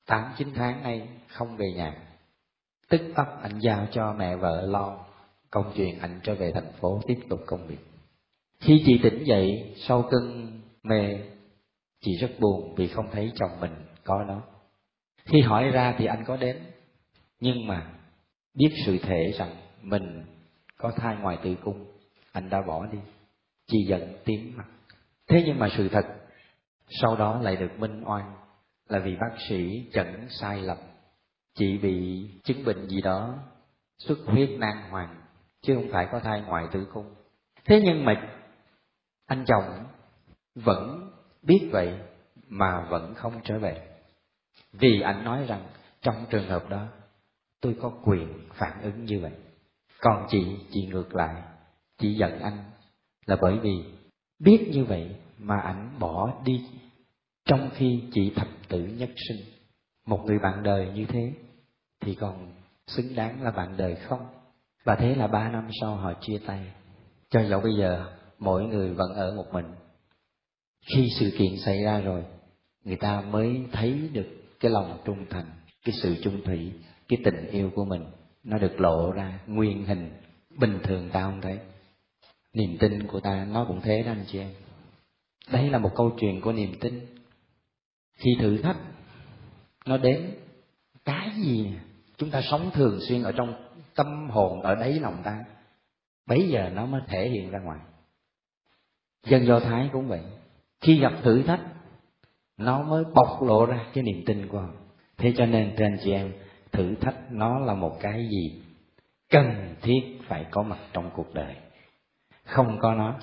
8-9 tháng nay không về nhà. Tức tốc anh giao cho mẹ vợ lo công chuyện, anh trở về thành phố tiếp tục công việc. Khi chị tỉnh dậy sau cơn mê, chị rất buồn vì không thấy chồng mình có nó. Khi hỏi ra thì anh có đến, nhưng mà biết sự thể rằng mình có thai ngoài tử cung, anh đã bỏ đi. Chị giận tím mặt. Thế nhưng mà sự thật sau đó lại được minh oan, là vì bác sĩ chẩn sai lầm. Chị bị chứng bệnh gì đó, xuất huyết nang hoàng, chứ không phải có thai ngoài tử cung. Thế nhưng mà anh chồng vẫn biết vậy mà vẫn không trở về, vì anh nói rằng trong trường hợp đó tôi có quyền phản ứng như vậy. Còn chị ngược lại, chị giận anh là bởi vì biết như vậy mà ảnh bỏ đi, trong khi chị thập tử nhất sinh. Một người bạn đời như thế thì còn xứng đáng là bạn đời không? Và thế là 3 năm sau họ chia tay. Cho dẫu bây giờ mỗi người vẫn ở một mình, khi sự kiện xảy ra rồi, người ta mới thấy được cái lòng trung thành, cái sự chung thủy, cái tình yêu của mình nó được lộ ra nguyên hình. Bình thường ta không thấy. Niềm tin của ta nó cũng thế đó anh chị em. Đây là một câu chuyện của niềm tin. Khi thử thách nó đến, cái gì chúng ta sống thường xuyên ở trong tâm hồn, ở đáy lòng ta, bấy giờ nó mới thể hiện ra ngoài. Dân Do Thái cũng vậy, khi gặp thử thách nó mới bộc lộ ra cái niềm tin của họ. Thế cho nên thưa anh chị em, thử thách nó là một cái gì cần thiết phải có mặt trong cuộc đời. Không có nó,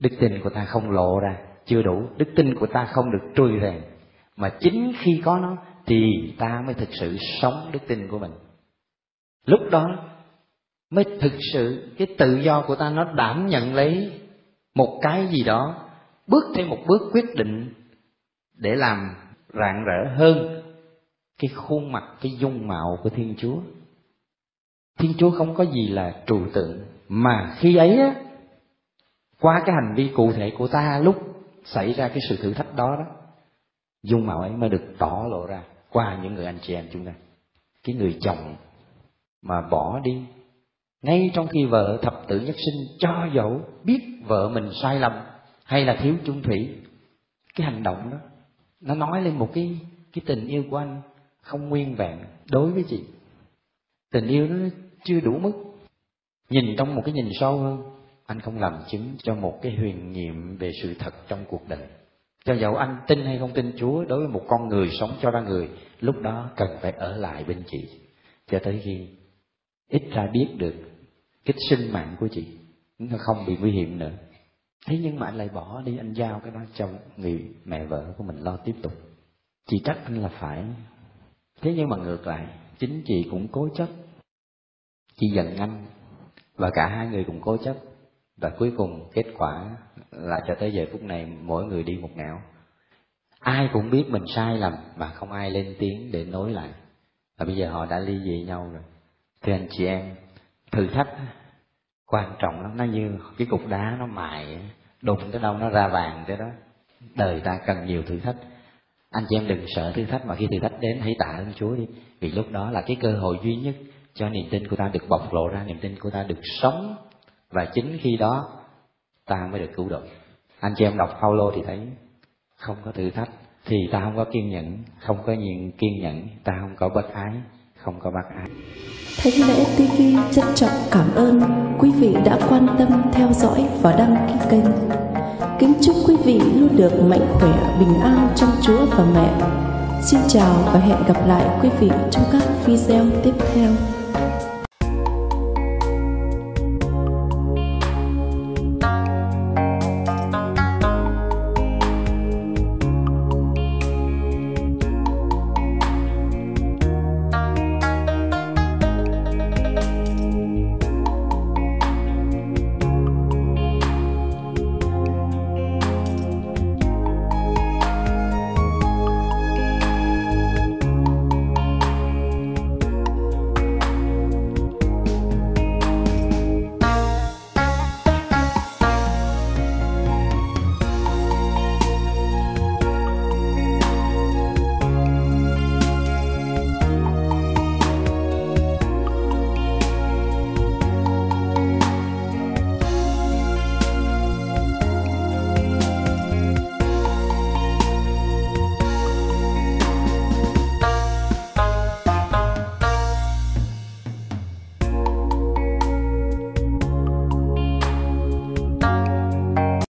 đức tin của ta không lộ ra, chưa đủ. Đức tin của ta không được trui rèn, mà chính khi có nó thì ta mới thực sự sống đức tin của mình. Lúc đó mới thực sự cái tự do của ta nó đảm nhận lấy một cái gì đó, bước thêm một bước quyết định để làm rạng rỡ hơn cái khuôn mặt, cái dung mạo của Thiên Chúa. Thiên Chúa không có gì là trừu tượng, mà khi ấy á, qua cái hành vi cụ thể của ta lúc xảy ra cái sự thử thách đó đó, dung mạo ấy mới được tỏ lộ ra qua những người anh chị em chúng ta. Cái người chồng mà bỏ đi ngay trong khi vợ thập tử nhất sinh, cho dẫu biết vợ mình sai lầm hay là thiếu chung thủy, cái hành động đó nó nói lên một cái tình yêu của anh không nguyên vẹn đối với chị. Tình yêu nó chưa đủ mức. Nhìn trong một cái nhìn sâu hơn, anh không làm chứng cho một cái huyền nhiệm về sự thật trong cuộc đời. Cho dẫu anh tin hay không tin Chúa, đối với một con người sống cho ra người, lúc đó cần phải ở lại bên chị cho tới khi ít ra biết được cái sinh mạng của chị nó không bị nguy hiểm nữa. Thế nhưng mà anh lại bỏ đi, anh giao cái đó cho người mẹ vợ của mình lo tiếp tục. Chị trách anh là phải. Thế nhưng mà ngược lại, chính chị cũng cố chấp. Chị giận anh, và cả hai người cùng cố chấp. Và cuối cùng kết quả là cho tới giờ phút này mỗi người đi một nẻo. Ai cũng biết mình sai lầm mà không ai lên tiếng để nối lại. Và bây giờ họ đã ly dị nhau rồi. Thưa anh chị em, thử thách quan trọng lắm. Nó như cái cục đá nó mài, đụng tới đâu nó ra vàng tới đó. Đời ta cần nhiều thử thách. Anh chị em đừng sợ thử thách, mà khi thử thách đến hãy tạ ơn Chúa đi. Vì lúc đó là cái cơ hội duy nhất cho niềm tin của ta được bộc lộ ra, niềm tin của ta được sống. Và chính khi đó ta mới được cứu độ. Anh chị em đọc Phaolô thì thấy không có thử thách thì ta không có kiên nhẫn, không có kiên nhẫn ta không có bất ái, không có bác ái. Thánh Lễ TV trân trọng cảm ơn quý vị đã quan tâm theo dõi và đăng ký kênh. Kính chúc quý vị luôn được mạnh khỏe, bình an trong Chúa và Mẹ. Xin chào và hẹn gặp lại quý vị trong các video tiếp theo.